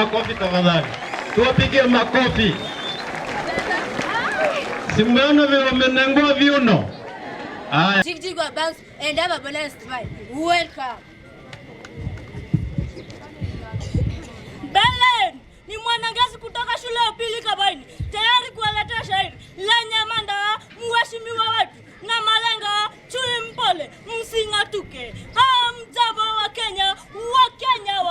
makofi tafadhali. Tuwapigie makofi. Simuona vile wamenengua viuno. Haya. Jigwa banks and have a balanced mind. Welcome. Belen ni mwanangazi kutoka shule ya upili Kabaini, tayari kuwaletea shairi lenye mada mheshimiwa wetu na malenga chui mpole msingatuke. Hamjambo wa Kenya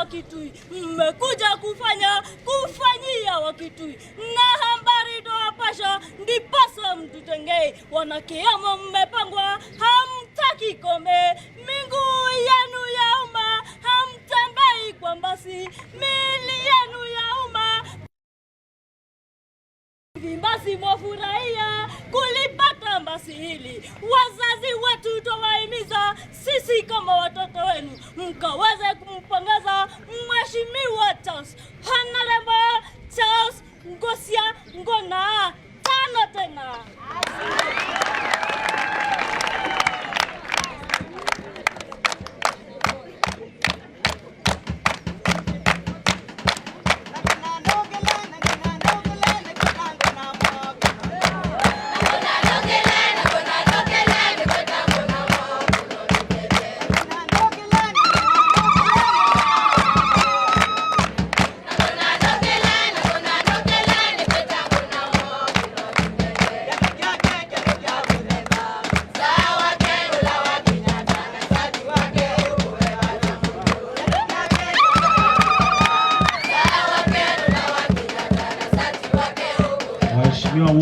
Wakitui, mmekuja kufanyia Wakitui na habari toapasha ndipasa mtutengei. Wanakiama mmepangwa hamtaki kombe, miguu yenu ya umma hamtembei kwa mbasi, mili yenu ya umma basi mwafurahia kulipata mbasi hili. Wazazi wetu twawahimiza sisi kama watoto wenu mkaweze kumpongeza Mheshimiwa Charles Honorable Charles Ngosia Ngona tano tena.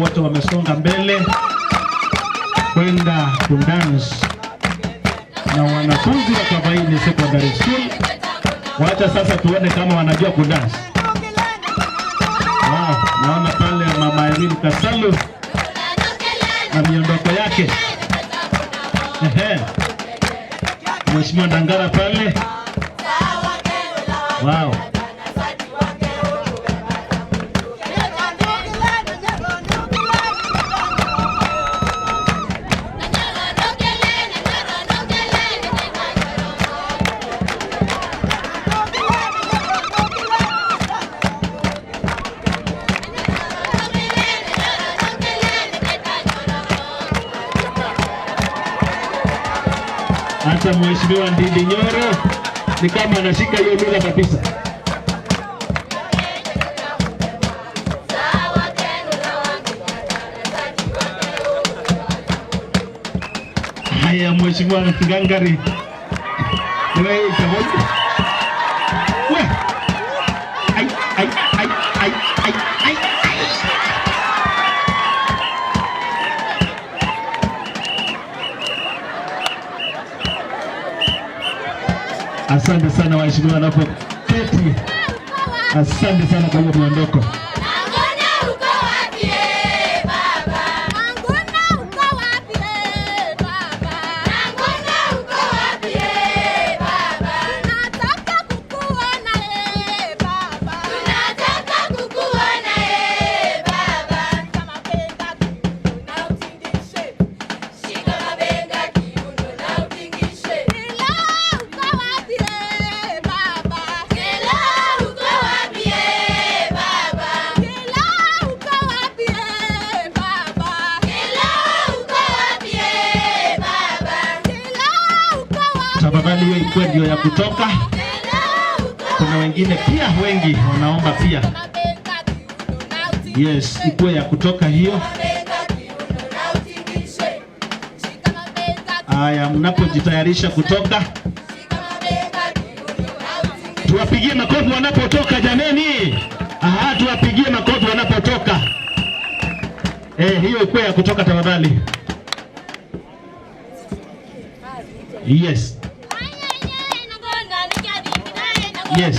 Wote wamesonga mbele kwenda kudance na wanafunzi wa Kabaini Secondary School. Wacha sasa tuone kama wanajua kudance. Wow, naona pale Mama Emil Kasalu na miondoko yake. Mheshimiwa Ndangara pale. Wow. Hata Mheshimiwa Ndindi Nyoro ni kama anashika hiyo lugha kabisa. Haya Mheshimiwa Ngangari. Wewe itaona. Wewe. Ai. Asante sana waheshimiwa wanapoketi. Asante sana kwa hiyo miondoko. Tafadhali hiyo ikuwe ndio ya kutoka. Kuna wengine pia wengi wanaomba pia. Yes, ikuwe ya kutoka hiyo. Haya, mnapojitayarisha kutoka, tuwapigie makofi wanapotoka jameni. Aha, tuwapigie makofi wanapotoka. Hiyo ikuwe ya kutoka tafadhali. Yes. Yes.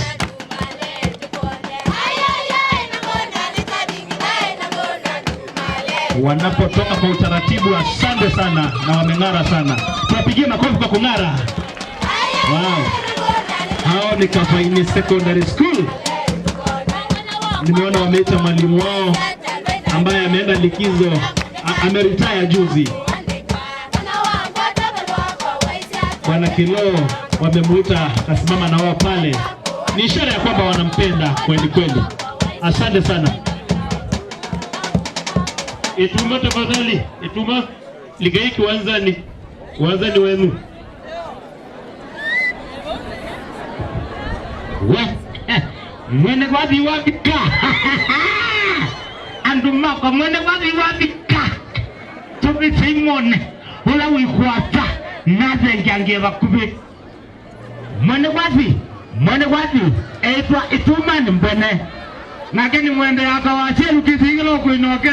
Wanapotoka kwa utaratibu, asante sana na wameng'ara sana. Tuwapigie makofi kwa kung'ara. Wow. Hao ni Kabaini Secondary School. Nimeona wameita mwalimu wao ambaye ameenda likizo, ameretire juzi. Bwana Kilo wamemuita kasimama na wao pale. ni ishara ya kwamba wanampenda kweli kweli. Asante sana. Ituma tafadhali, Ituma ligaiki wanzani wenu. Mwene kwa biwabika. Anduma kwa mwene kwa biwabika. Tobi Simone. Ula wikwata. Naze njange bakube. Mwene kwa Ituma ni mbene. Nakeni mwende akawache lukizingilo kuinoke.